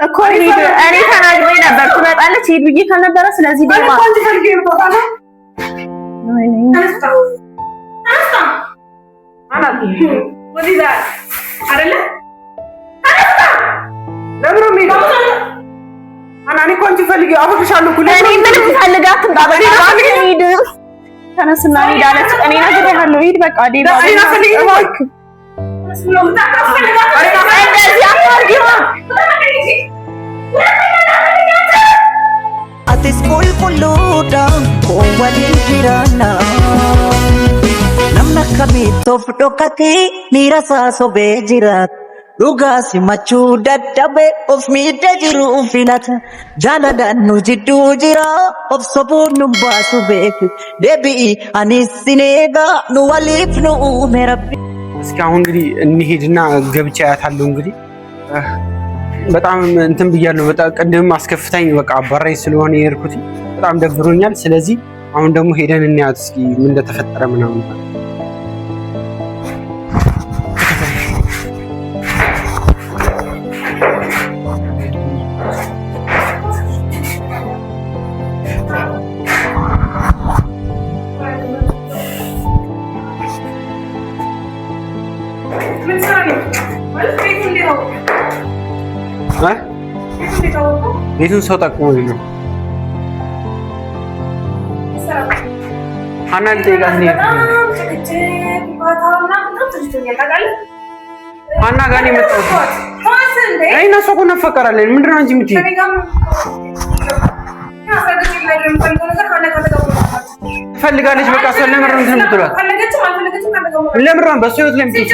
እኮ እኔ ተናግሬ ነበር ትመጣለች ሂድ ብዬ ካልነበረ ስለዚህ ደግሞ አንቺ ፈልጌ ቦታ ነው አናት ወዲዛ አይደለ ለምሮ ምን አናኒ ኮንቺ ፈልጌ አፈክሻለሁ ኩለ እኔ ምን ፈልጋት እንዳበቃ ሂድ ተነስና ሂድ አለች እኔ ነግሬሃለሁ ሂድ በቃ ዴባ እኔ ፈልጌ እባክህ Ati school puluda ko wali jirana namna kami tof dokati mira sa sobe jirat duga si machu daddabe of mi dajiru filata jaladan nu jiddu jira of sobu nu basu bet debi anisinega nu walif nu merabbi እስካሁን እንግዲህ እንሂድና ገብቻ ያታለው እንግዲህ በጣም እንትን ብያለሁ በጣም ቀደም አስከፍታኝ በቃ አባራይ ስለሆነ የርኩት በጣም ደብሮኛል ስለዚህ አሁን ደግሞ ሄደን እንያት እስኪ ምን እንደተፈጠረ ምናምን ቤቱን ሰው ጠቅሞኝ ነው አናል ደጋት ነው አና ጋር የመጣው አይና ሰው ኮነ ፈቀራለን ምንድነው እንጂ ምትይ ፈልጋለች በቃ ሰለመር እንትን ምትሏት ለምራን በሰውት ለምትይ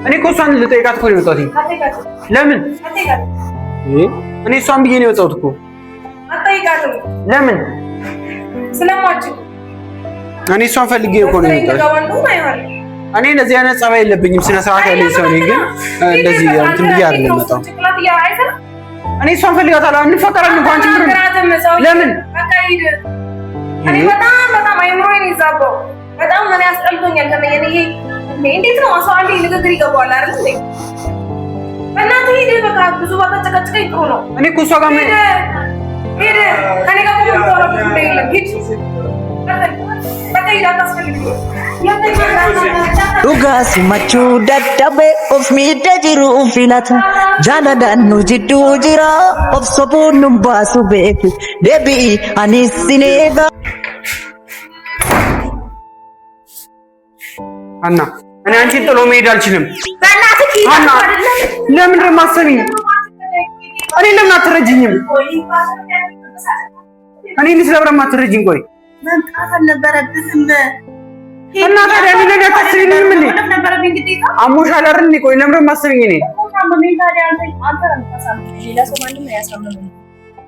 እኔ እኮ እሷን ልጠይቃት እኮ ነው የወጣሁት ለምን እኔ እሷን ብዬ ነው የወጣሁት እኮ አትጠይቃትም ለምን ስለማችሁ እኔ እሷን ፈልጌ እኮ ነው የወጣሁት እኔ እንደዚህ አይነት ጸባይ የለብኝም ስነ ስርዓት ያለኝ ሰው ነኝ ግን እንደዚህ እንትን ብዬ አይደለም የመጣው እኔ እሷን ፈልጋታለሁ እንፈቀራለን እንኳን አንቺ ለምን እኔ በጣም አይምሮዬን ይዛባው በጣም ምን ያስጠልቶኛል ከመየኔ ይሄ እንዴት ነው አሳንዴ ንግግር ይገባዋል አይደል እንዴ በእናትህ ሂድ በቃ ብዙ ባታጨቃጨቀኝ ጥሩ ነው እኔ እኮ እሷ ጋር ሄደ ከኔ ጋር ምን ተወራው እንደሌለም ሂድ በቃ ሂድ አታስፈልግ Dugas machu daddabe of mi dajiru filata jaladan nu jiddu jira of sobu nu basu bet debi anisinega አና እኔ አንቺን ጥሎ መሄድ አልችልም በእናትህ አና ለምን ረማሰሚ እኔ ለምን አትረጂኝም እኔ ለምን አትረጂኝ ቆይ መንጣት አልነበረብህም እና ታዲያ ምን እንደታስቢኝ ምን ነበረብኝ ግዴታ አሞሻል አይደል ቆይ ለምን ረማሰሚኝ እኔ ታመመኝ ታዲያ አንተ ረምታሳምኝ ሌላ ሰው ማንም ያሳምመኝ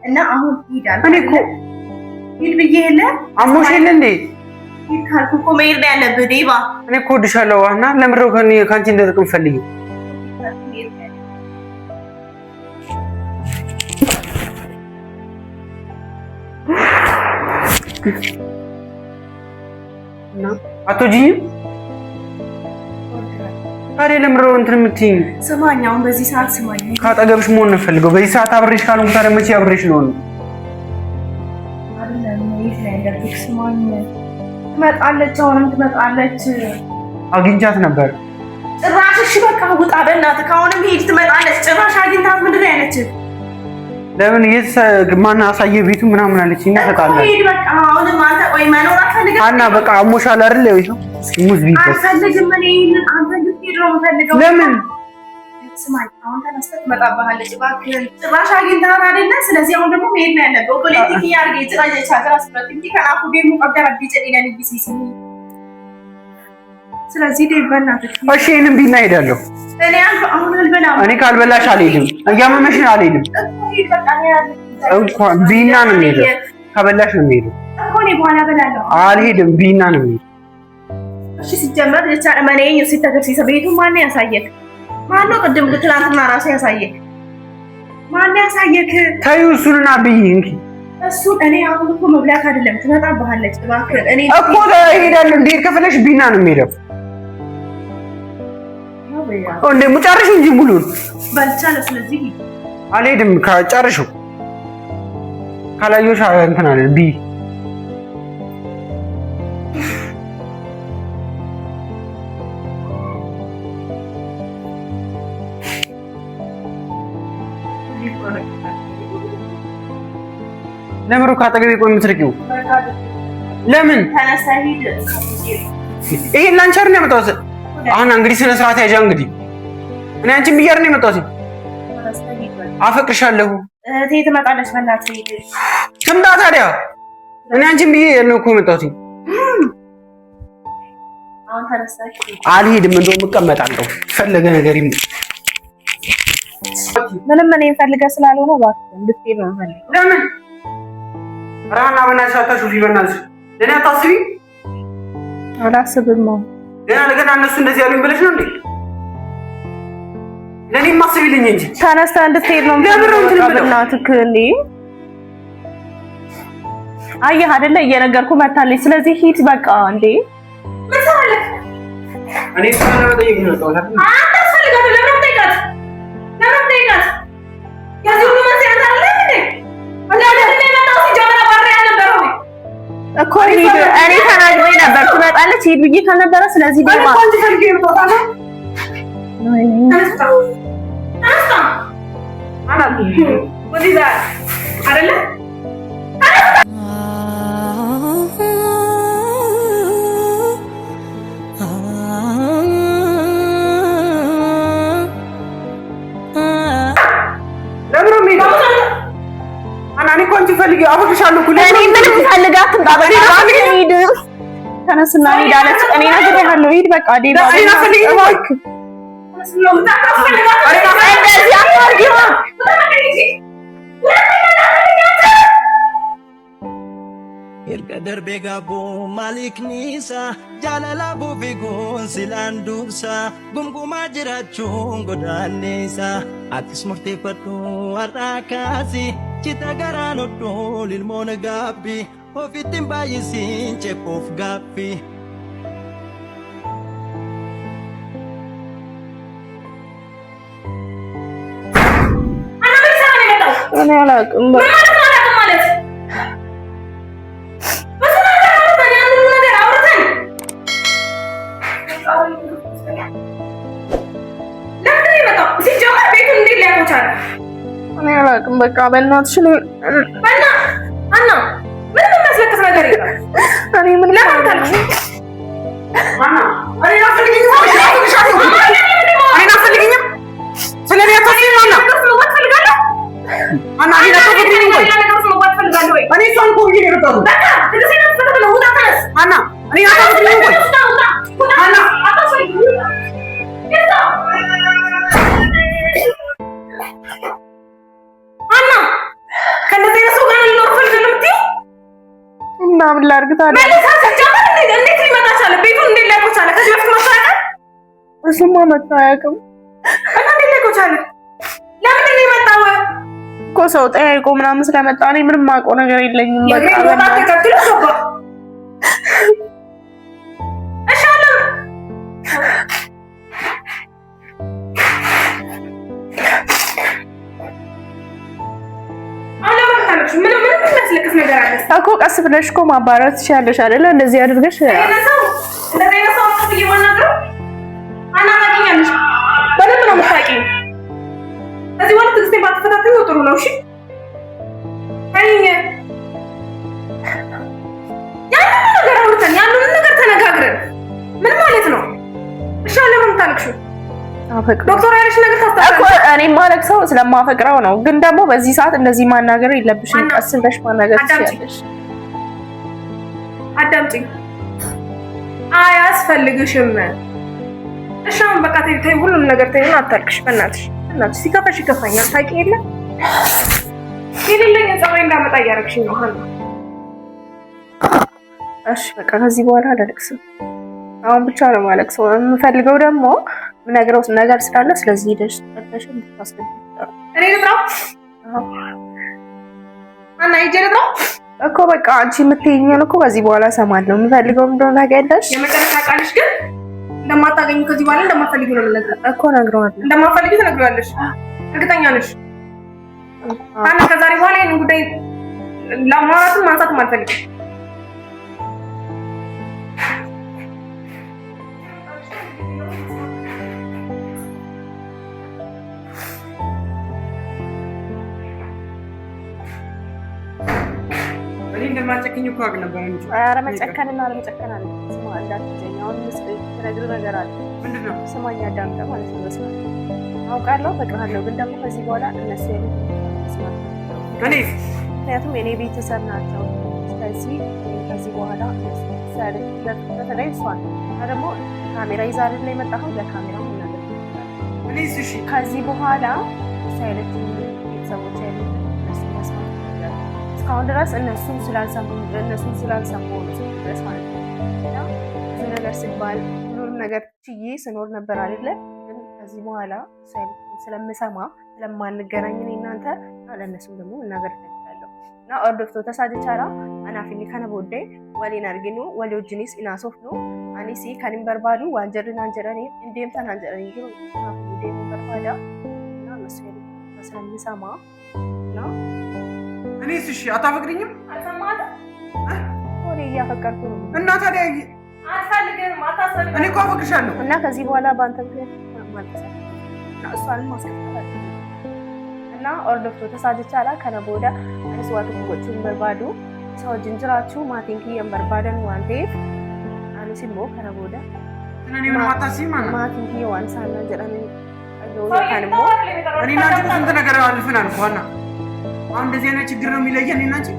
እና አሁን ሂዳል እኔ እኮ ሂድ ብዬሽ አሞሻል እንዴ ካልኩ እኮ መሄድ ነው ያለብህ ዴባ እኔ እኮ እወድሻለሁ እና ለምን ነው ከአንቺ እንደጥቅም ፈልጊ አትወጂኝም ታዲያ ለምን ነው እንትን የምትይኝ ስማኝ አሁን በዚህ ሰዓት ስማኝ ካጠገብሽ መሆን ነው ፈልገው በዚህ ሰዓት አብሬሽ ካልሆንኩ ታዲያ መቼ አብሬሽ ነው ስማኝ ትመጣለች አሁንም ትመጣለች አግኝቻት ነበር ጭራሽ እሺ በቃ ውጣ በእናትህ ከአሁንም ሂድ ትመጣለች ጭራሽ አግኝታት ምንድን ነው ያለችህ ለምን ማን አሳየ ቤቱ ምናምን አለች ይነፈቃለች ሂድ በቃ አሁንም አንተ ቆይ መኖር አትፈልግም አና በቃ አሞሻል አይደል ይሄ ሙዝ ቢት አልፈልግም እኔ አንተ ልትሄድ ነው የምፈልገው ለምን ስማኝ አሁን ተነስተህ ትመጣብሃለች እባክህ ጭራሽ አግኝታት አይደለ ስለዚህ አሁን ደግሞ መሄድ ነው ያለብህ ፖለቲክ ያርገ ጭራሽ ቻትራስበት እንጂ ከአፉ ደግሞ ቀደረ ቢጨዲና ቢሲሲ ስለዚህ በእናትህ እሺ እኔም ቢና ሄዳለሁ እኔ አሁን አልበላም እኔ ካልበላሽ አልሄድም እያመመሽ ነው አልሄድም እንኳን ቢና ነው የምሄደው ከበላሽ ነው የምሄደው እኮ እኔ በኋላ በላለሁ አልሄድም ቢና ነው የምሄደው እሺ ሲጀመር ለቻለ ማነኝ ሲተገርሲ ሰቤቱ ማን ያሳየክ ማን ነው ቅድም ትላንትና ራሱ ያሳየክ ማን ያሳየክ ታዩ እሱንና ብይ እንኪ እሱ እኔ አሁን እኮ መብላት አይደለም ትመጣብሃለች እባክህ እኔ እኮ እሄዳለሁ እንዴት ከፈለሽ ቢና ነው የምሄደው እንዴ ሙጫርሽ እንጂ ሙሉን በልቻለ። ስለዚህ አልሄድም ከጨርሽው ካላየሁሽ እንትን አለ ቢ ለምሩ ካጠገቤ ቆይ የምትርቂው ለምን? ይሄን ላንቺ አይደል ያመጣሁት? አሁን እንግዲህ ስነ ስርዓት ያዣ እንግዲህ እኔ አንቺን ብዬሽ ነው የመጣሁት። አፈቅርሻለሁ እህቴ ትመጣለች። በእናትህ ትምጣ ታዲያ። እኔ አንቺን ብዬሽ ነው እኮ የመጣሁት። አሁን ተነሳሽ? አልሄድም፣ እንደውም እቀመጣለሁ። ፈለገ ነገር ይምጣ። ምንም እኔን ፈልገህ ስላልሆነ እባክህ እንድትሄድ ነው የምፈልገው። ለምን? ራና በእናትሽ አታሹፊ። በእናትሽ ለእኔ አታስቢ። አላስብም። ገና እነሱ እንደዚህ ያሉኝ ብለሽ ነው እንዴ? ለእኔም አስቢልኝ እንጂ። ተነስተህ እንድትሄድ ነው የምፈልገው። በእናትህ እንዴ አየህ አይደለ? እየነገርኩህ መታለች። ስለዚህ ሂድ በቃ። እንዴ ምን ሰራለህ? እኔ ስለማጠይቅ ነው ተውታ። አንተ ፈልገህ ለምን ጠይቃት? ለምን ጠይቃት? ከዚህ ሁሉ መንስኤ አንተ አይደለ እንዴ? እኮ እኔ ተናግሬ ነበር ትመጣለች ሂድ ብዬሽ ካልነበረ ስለዚህ ደግሞ አንቺ ፈልጌ ነው አፈቅርሻለሁ እኮ እኔ ምንም ፈልጋትም ባባዬ ሂድ ተነስና ሂድ አለች። እኔ ነግሬሃለሁ ሂድ በቃ ዴባ እኔ ፈልጊኝ erga darbe gabu malik nisa jalala bufigun silan dubsa gumguma jirachun godanisa atis murtefatu arrakasi cita garano dolil mona gabbi ofitin bayisin chepof gabbi እኔ አላውቅም ማለት እኔ አላውቅም። በቃ በእናትሽ አና ምንም የሚያስለቅስ ነገር የለም። እኔ ምን ላድርግ? ምን ላድርግ ታዲያ? እንዴት ሊመጣ ቻለ? ቤቱን እንዴት ሊያውቀው ቻለ? ከዚህ በፊት መጥቶ አያውቅም? እሱማ መጥቶ አያውቅም። እና እንዴት ሊያውቀው ቻለ? ለምንድን ነው የመጣው? እኮ ሰው ጠያይቆ ምናምን ስለመጣ እኔ ምንም የማውቀው ነገር የለኝም። በቃ ተከትሎ ገባ። እሺ አለ ምንም የሚያስለቅስ ነገር አለ እኮ። ቀስ ብለሽ እኮ ማባራት ትችያለሽ አይደለ? እንደዚህ አድርገሽ በደንብ ነው የምታውቂው። ከዚህ በኋላ ትዕግስቴን ባትፈታተኝ ጥሩ ነው። እሺ ያንን ነገር አውርተን ያንን ነገር ተነጋግረን ምን ማለት ነው? እሺ ለምን የምታለቅሽው? ዶክተር ያለሽ ነገር ታስተካክል። እኔ ማለቅሰው ስለማፈቅረው ነው። ግን ደግሞ በዚህ ሰዓት እንደዚህ ማናገር የለብሽም። ቀስ ብለሽ ማናገር ትችያለሽ። አዳምጪኝ። አያስፈልግሽም። እሺ አሁን በቃ ተይ፣ ሁሉም ነገር ተይና አታልቅሽ። በእናትሽ ሲከፋሽ ይከፋኛል። ታውቂ የለ የሌለኝ ጸባይ እንዳመጣ እያደረግሽኝ ነው ሀና። እሺ በቃ ከዚህ በኋላ አላለቅስም። አሁን ብቻ ነው ማለቅሰው። የምፈልገው ደግሞ ምነግረው ነገር ስላለ ስለዚህ ሄደሽ ተፈተሽ እንድታስገቢ እኔ ልጥራው አና ይጀረው እኮ በቃ አንቺ የምትይኝን እኮ ከዚህ በኋላ ሰማለሁ። የምፈልገው እንደሆነ ታውቂያለሽ። የመጨረሻ ቃልሽ ግን እንደማታገኙ ከዚህ በኋላ እንደማትፈልጊው ነው የምነግርህ እኮ ነግረዋለሁ። እንደማትፈልጊው ትነግሪዋለሽ። እርግጠኛ ነሽ? አና ከዛሬ በኋላ ይሄን ጉዳይ ለማውራትም ማንሳትም አልፈልግም። እንደማጨክኝ እኮ አቅ ነበር እንጂ ኧረ መጨከንና አለመጨከን አለ። ስማ እንዳትጀኛውን ነገር ነገር አለ። ምንድነው? ስማኛ ዳምጣ ማለት ነው። ስማ አውቃለሁ፣ ፈቅራለሁ፣ ግን ደግሞ ከዚህ በኋላ እነሱ ምክንያቱም የኔ ቤተሰብ ናቸው። ስለዚህ ከዚህ በኋላ በተለይ እሷን ደግሞ ካሜራ ይዛ አይደል ላይ የመጣኸው ለካሜራው ነገር ከዚህ በኋላ ሳይለንት ቤተሰቦች አይደል እስካሁን ድረስ እነሱን ስላልሰሙ ድረስ ማለት ነው። ብዙ ነገር ሲባል ሁሉንም ነገር ችዬ ስኖር ነበር አይደለ? ግን ከዚህ በኋላ ስለምሰማ ስለማንገናኝ እናንተ ለእነሱም ደግሞ እናገር እፈልጋለሁ እና ኦርዶፍቶ ተሳጅቻራ አናፊኒ ከነቦዴ ወሊን አርጊኑ ወሊጅኒስ ኢናሶፍኑ አኒሲ ከኒም በርባዱ ዋንጀርን አንጀራኒ እንዴም ተናንጀራኒ ይሩ እንዴም በርባዳ እና መስለ ስለምሰማ እና እኔስ እሺ አታፈቅሪኝም? አልሰማት ወሬ እያፈቀርኩ ነው እና ታዲያ አትፈልግም አታፈልግም። እኔ እኮ አፈቅርሻለሁ እና ከዚህ በኋላ ባንተ ምክንያት ማለት ነው እሷን ማስከፈል እና ኦርዶፍቶ ተሳጅቻላ ከነቦዳ አንስዋት ጎቹን በርባዱ ሰው ጅንጅራችሁ ማቲንኪ የምበርባደን ዋንዴፍ አንሲሞ ከነቦዳ እኔ ምን ማታሲ ማን ማቲንኪ ዋንሳና ጀራኒ አጆ ያካንሞ እኔ ናንቺ ስንት ነገር አልፈናል እኮ እና አሁን እንደዚህ አይነት ችግር ነው የሚለየን እና አንቺ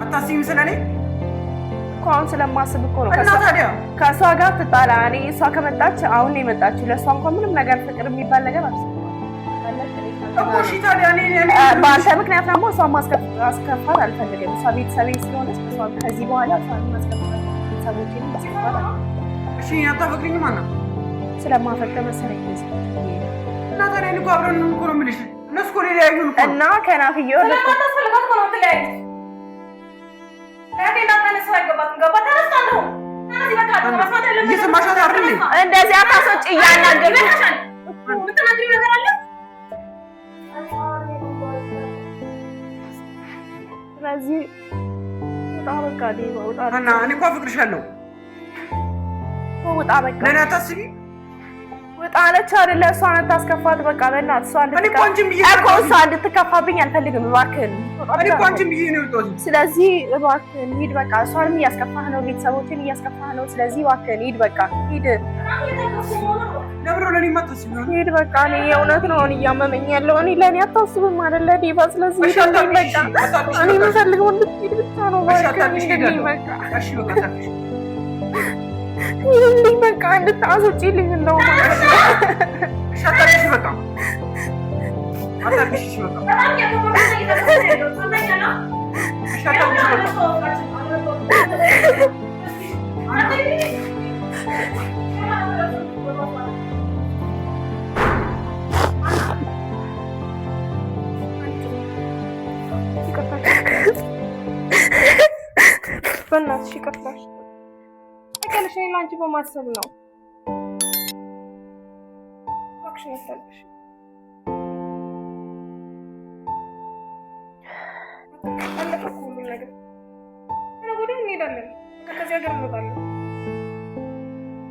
አታስቢም ስለኔ እኮ አሁን ስለማስብ እኮ ነው። እና ታዲያ ከእሷ ጋር ትጣላ እኔ እሷ ከመጣች አሁን ነው የመጣችው። ለእሷ እንኳን ምንም ነገር ፍቅር የሚባል ነገር እኮ እሺ ታዲያ እኔ በአንተ ምክንያት ደግሞ እሷን ማስከፋት አልፈልግም። እሷ ቤተሰቤ ስለሆነች እሷ ከዚህ በኋላ እሷን ማስከፋት ቤተሰቦቼን ማስከፋት እሺ አታፈቅሪኝም ማለት ስለማፈቅር መሰለኝ እና ታዲያ እኔ እኮ አብረን ነው እኮ ነው የምልሽ እነሱ እኮ ሊለያዩን እኮ እና ከናፍዬው ለማታስፈልጋት ነው ተለያዩ እንደዚህ አታስወጪ እያናገርኩሽ የምትናገሪው ነገር አለ። ስለዚህ ውጣ በቃ ውጣ እና እኔ እኮ አፈቅርሻለሁ። ውጣ በቃ ለእኔ አታስቢ። ውጣ አለች አይደለ? እሷን አታስከፋት በቃ በእናትህ። እሷ እንድትከፋብኝ አልፈልግም። እባክህን እኔ እኮ አንቺን ብዬሽ ነው የወጣሁት። ስለዚህ እባክህን ሂድ በቃ። እሷንም እያስከፋህ ነው፣ ቤተሰቦችን እያስከፋህ ነው። ስለዚህ እባክህን ሂድ በቃ ሂድ። ለብሮ ለኔ ማታስቢ ነው። ሂድ በቃ። እኔ የእውነት ነው እያመመኝ ያለው። እኔ ለኔ አታስብም አይደለ ዲባ? ስለዚህ ሂድ በቃ። እኔ የምፈልገው እንድትሄድ ብቻ ነው። እባክህን ሂድ በቃ። እሺ በቃ ታዲያ ይሄን በቃ እንድታስወጪልኝ ነው ማለት ነው። ሻታሪሽ በቃ አታርግሽ በቃ በጣም ያቆመኝ ነው ሰማኛና ሻታሪሽ በቃ በእናትሽ ይቅርታሽ ተከልሽ ነው አንቺ በማሰብ ነው አክሽን ያስተልሽ አለፈኩ ሁሉ ነገር ወደ እንሄዳለን ከዚህ ሀገር እንወጣለን።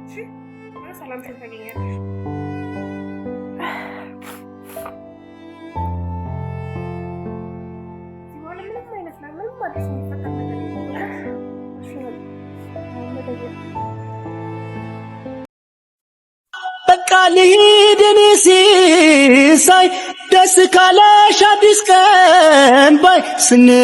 እሺ ሰላም ታገኛለሽ። ሲሆን ምንም አይነት ምንም አዲስ የሚፈጠር ነገር በቃ ልሂድ እኔ ሲሳይ ደስ ካለሽ አዲስ ቀን ባይ ስንለያይ